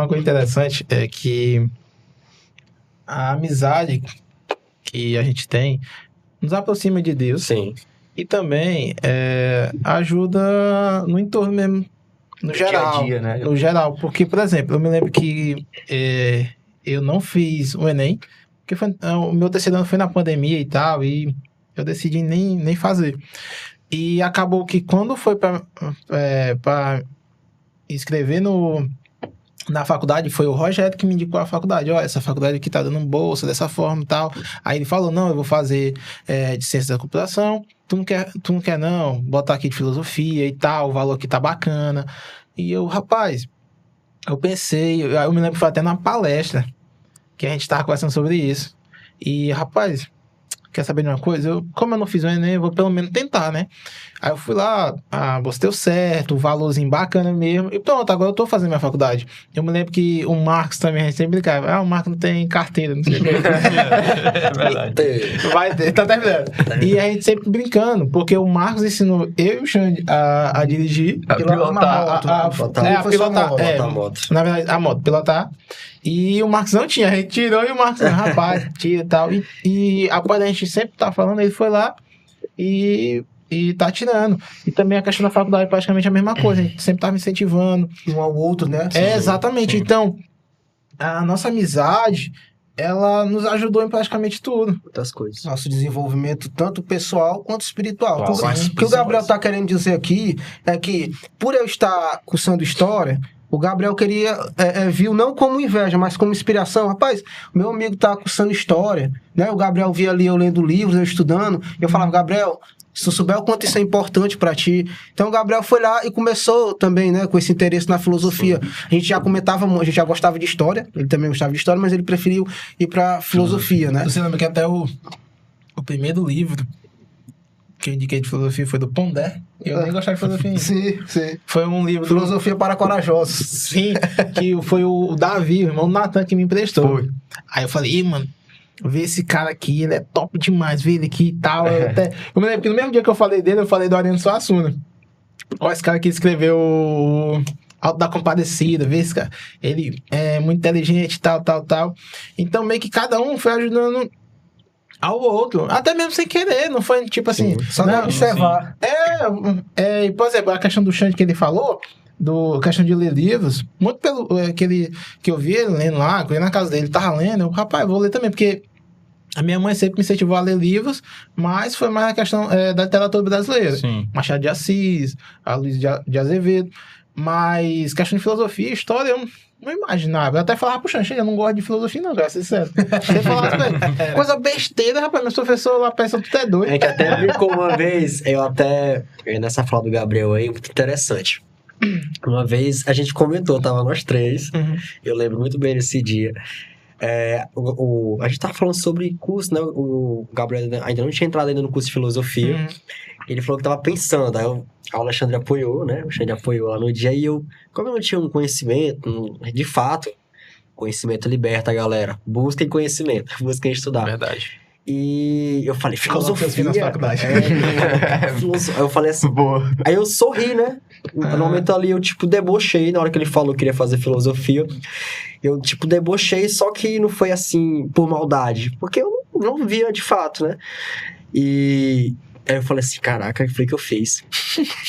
uma coisa interessante é que a amizade que a gente tem nos aproxima de Deus. Sim. E também ajuda no entorno mesmo, no geral. Dia a dia, né? No geral. Porque, por exemplo, eu me lembro que eu não fiz o Enem, porque o meu terceiro ano foi na pandemia e tal, e eu decidi nem fazer. E acabou que quando foi para inscrever na faculdade, foi o Rogério que me indicou a faculdade. Ó, essa faculdade aqui tá dando bolsa dessa forma e tal. Aí ele falou, não, eu vou fazer de ciência da computação. Tu não quer não? Botar aqui de filosofia e tal, o valor aqui tá bacana. E eu, rapaz, eu pensei, eu me lembro que foi até numa palestra que a gente tava conversando sobre isso. E, rapaz, quer saber de uma coisa? Como eu não fiz o Enem, eu vou pelo menos tentar, né? Aí eu fui lá, você deu certo, o valorzinho bacana mesmo. E pronto, agora eu tô fazendo minha faculdade. Eu me lembro que o Marcos também, a gente sempre brincava. O Marcos não tem carteira, não sei o que. É verdade. Vai ter, tá terminando. E a gente sempre brincando, porque o Marcos ensinou eu e o Xande a dirigir. A pilotar. Pilotar a moto. Na verdade, a moto, pilotar. E o Marcos não tinha, a gente tirou e o Marcos, rapaz, tira e tal. E após a gente sempre tá falando, ele foi lá e tá tirando. E também a questão da faculdade é praticamente a mesma coisa, a gente sempre tava incentivando. Um ao outro, né? Exatamente. Sim. Então, a nossa amizade, ela nos ajudou em praticamente tudo. Outras coisas. Nosso desenvolvimento, tanto pessoal quanto espiritual. Claro, O que o Gabriel tá querendo dizer aqui é que, por eu estar cursando história, o Gabriel viu não como inveja, mas como inspiração. Rapaz, meu amigo tá cursando história, né? O Gabriel via ali eu lendo livros, eu estudando, e eu falava, Gabriel, se tu souber o quanto isso é importante pra ti. Então o Gabriel foi lá e começou também, né, com esse interesse na filosofia. A gente já gostava de história, ele também gostava de história, mas ele preferiu ir pra filosofia, né? Você lembra que até o primeiro livro que eu indiquei de filosofia foi do Pondé? Eu nem gostava de filosofia ainda. Sim. Foi um livro... Filosofia para corajosos. Sim, que foi o Davi, o irmão do Natan, que me emprestou. Foi. Aí eu falei, mano, vê esse cara aqui, ele é top demais, vê ele aqui e tal. Eu me lembro que no mesmo dia que eu falei dele, eu falei do Ariano Suassuna. Ó, esse cara que escreveu o Alto da Compadecida, vê esse cara. Ele é muito inteligente, tal. Então meio que cada um foi ajudando ao outro, até mesmo sem querer, não foi tipo assim... Só não observar. Por exemplo, a questão do Xande que ele falou, questão de ler livros, muito pelo que eu vi ele lendo lá, que eu ia na casa dele, tava lendo, eu, rapaz, vou ler também, porque a minha mãe sempre me incentivou a ler livros, mas foi mais a questão da literatura brasileira. Sim. Machado de Assis, a Luiz de Azevedo, mas questão de filosofia, história, eu não imaginava. Eu até falava pro Xande, eu não gosto de filosofia não, cara, sincero. Você falava, coisa besteira, rapaz, meu professor lá pensa tudo é doido. A gente até brincou uma vez, nessa fala do Gabriel aí, muito interessante. Uma vez a gente comentou, tava nós três, eu lembro muito bem desse dia. A gente tava falando sobre curso, né? O Gabriel ainda não tinha entrado ainda no curso de filosofia. Ele falou que tava pensando, aí o Alexandre apoiou, né? O Xande apoiou lá no dia e como eu não tinha um conhecimento, de fato, conhecimento liberta a galera. Busquem conhecimento, busquem estudar. Verdade. E eu falei, filosofia. Na faculdade. Aí eu falei assim, Boa. aí eu sorri, né? No momento ali eu, debochei, na hora que ele falou que queria fazer filosofia. Eu, debochei, só que não foi assim, por maldade. Porque eu não via de fato, né? E aí eu falei assim, caraca, o que foi que eu fiz?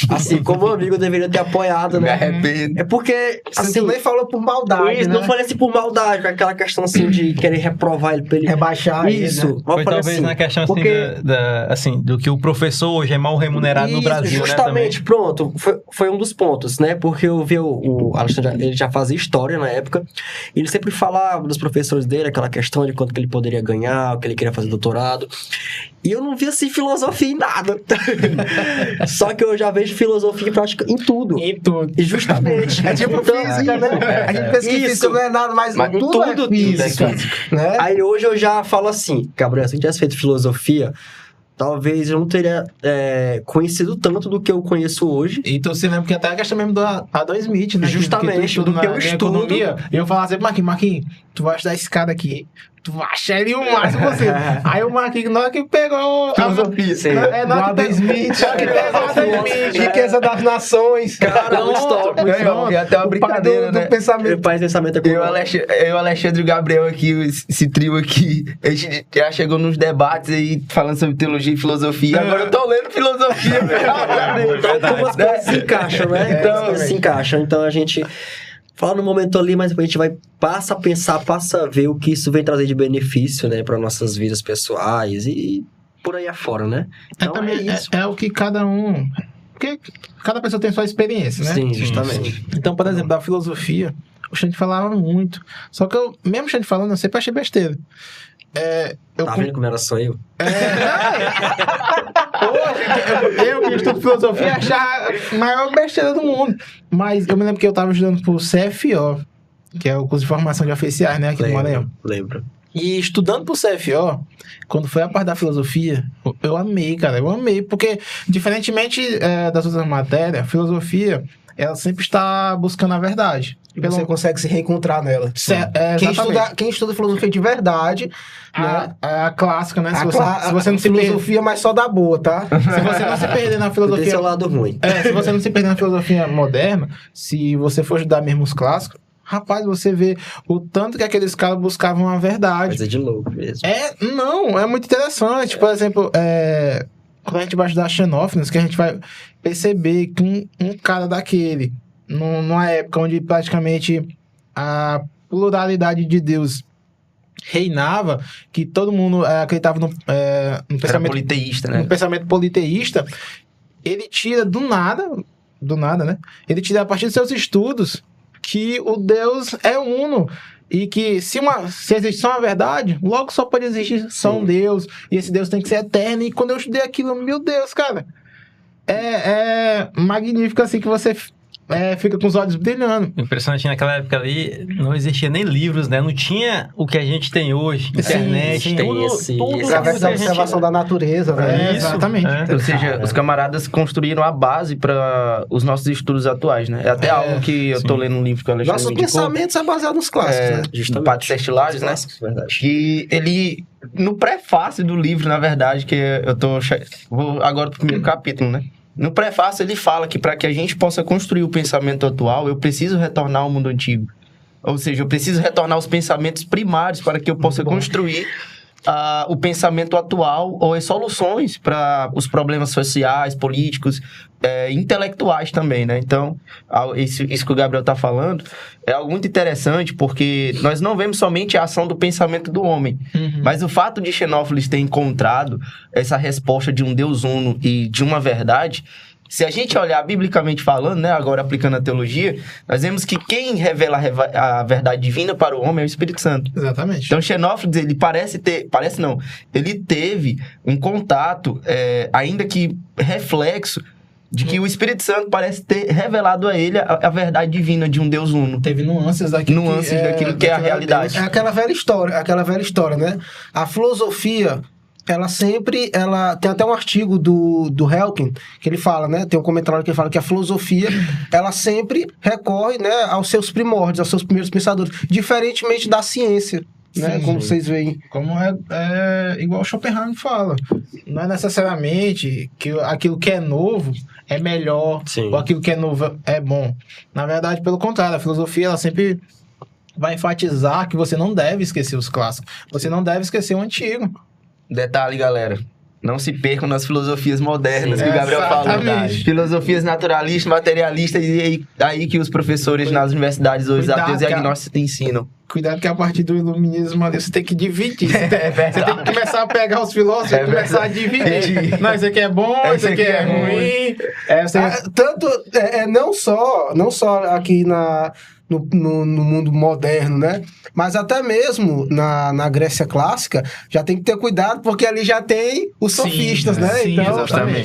Assim, como amigo, eu deveria ter apoiado, né? Me arrependo. É porque, Você assim... nem falou por maldade, Isso, né? não falei assim por maldade, com aquela questão assim de querer reprovar ele pra ele... Rebaixar ele, Isso. né? Mas Foi eu falei talvez assim, na questão porque... assim, do que o professor hoje é mal remunerado no Isso, Brasil, justamente, né? pronto. Foi um dos pontos, né? Porque eu vi o Alexandre, ele já fazia história na época, e ele sempre falava dos professores dele, aquela questão de quanto que ele poderia ganhar, o que ele queria fazer doutorado. E eu não vi assim filosofia em nada. Só que eu já vejo filosofia em prática em tudo. Em tudo. E justamente. É tipo física, né? A gente pensa que física não é nada, mas tudo é física. Né? Aí hoje eu já falo assim, Gabriel, se a gente tivesse feito filosofia, talvez eu não teria conhecido tanto do que eu conheço hoje. Então você lembra que até a questão mesmo do Adam Smith, né? Justamente, que do que eu na estudo. economia. E eu falava sempre, Marquinhos, tu vai estudar esse cara aqui. tu acha ele o máximo possível. Aí o Marquinhos, na hora que pegou... Filosofia, sim. Na hora que pegou... Smith, na hora que pegou Adam Smith. Riqueza das Nações. Cara, muito top. É até uma brincadeira, do né? pensamento. O pai pensamento Eu, Alexandre e o Gabriel aqui, esse trio aqui, a gente já chegou nos debates aí falando sobre teologia e filosofia. Agora eu tô lendo filosofia, Então, as coisas se encaixam, né? Então, se encaixam. Então, a gente fala no momento ali, mas depois a gente passa a pensar, passa a ver o que isso vem trazer de benefício, né? Para nossas vidas pessoais e por aí afora, né? Então, também é o que cada um... Porque cada pessoa tem sua experiência, né? Sim, justamente. Sim. Então, por exemplo, da filosofia, o Xande falava muito. Só que eu, mesmo o Xande falando, eu sempre achei besteira. Vendo como era só eu? Eu que estudo filosofia achava a maior besteira do mundo. Mas eu me lembro que eu tava estudando pro CFO, que é o curso de formação de oficiais, né? Aqui do Maranhão. Lembro. E estudando pro CFO, quando foi a parte da filosofia, eu amei, cara. Eu amei, porque diferentemente das outras matérias, a filosofia, ela sempre está buscando a verdade. E você consegue se reencontrar nela. Quem estuda filosofia de verdade, a clássica, né? Se você não se filosofia, mas só dá boa, tá? Se você não se perder na filosofia... Tem seu lado ruim. Se você não se perder na filosofia moderna, se você for estudar mesmo os clássicos, rapaz, você vê o tanto que aqueles caras buscavam a verdade. Coisa de louco mesmo. É muito interessante. Por exemplo, quando a gente vai estudar Xenófanes, que a gente vai perceber que um cara daquele, numa época onde praticamente a pluralidade de Deus reinava, que todo mundo acreditava no pensamento politeísta, né? No pensamento politeísta, ele tira do nada, né? Ele tira a partir dos seus estudos que o Deus é uno e que se existe só uma verdade, logo só pode existir só um Deus, e esse Deus tem que ser eterno. E quando eu estudei aquilo, meu Deus, cara, é magnífico assim que você fica com os olhos brilhando. Impressionante, naquela época ali não existia nem livros, né? Não tinha o que a gente tem hoje, internet, tudo através da observação da natureza, né? Exatamente. Ou seja, os camaradas construíram a base para os nossos estudos atuais, né? É até algo que eu tô lendo um livro que o Alexandre Nossos pensamentos é baseado nos clássicos, né? Justamente. Padre Sestilares, né? Que ele, no prefácio do livro, na verdade, que eu vou agora pro primeiro capítulo, né? No prefácio ele fala que para que a gente possa construir o pensamento atual, eu preciso retornar ao mundo antigo. Ou seja, eu preciso retornar aos pensamentos primários para que eu possa construir o pensamento atual ou as soluções para os problemas sociais, políticos, intelectuais também, né? Então, isso que o Gabriel está falando é algo muito interessante, porque nós não vemos somente a ação do pensamento do homem, mas o fato de Xenófanes ter encontrado essa resposta de um Deus uno e de uma verdade. Se a gente olhar biblicamente falando, né, agora aplicando a teologia, nós vemos que quem revela a verdade divina para o homem é o Espírito Santo. Exatamente. Então, Xenófanes, ele ele teve um contato, ainda que reflexo, de que o Espírito Santo parece ter revelado a ele a verdade divina de um Deus uno. Teve nuances daquilo que é a realidade. É aquela velha história, né? A filosofia... ela tem até um artigo do Helkin, que ele fala, né, tem um comentário que ele fala que a filosofia, ela sempre recorre, né, aos seus primórdios, aos seus primeiros pensadores, diferentemente da ciência, né, como vocês veem. Como igual o Schopenhauer fala, não é necessariamente que aquilo que é novo é melhor, ou aquilo que é novo é bom. Na verdade, pelo contrário, a filosofia, ela sempre vai enfatizar que você não deve esquecer os clássicos, você não deve esquecer o antigo. Detalhe, galera. Não se percam nas filosofias modernas que o Gabriel falou. Filosofias naturalistas, materialistas, e aí que os professores nas universidades hoje, ateus e agnósticos, ensinam. Cuidado que a partir do iluminismo ali você tem que dividir. Você tem que começar a pegar os filósofos e começar a dividir. Não, isso aqui é bom, isso aqui é ruim. Não só aqui no mundo moderno, né? Mas até mesmo na Grécia clássica, já tem que ter cuidado, porque ali já tem os sofistas, né? Sim, então, exatamente.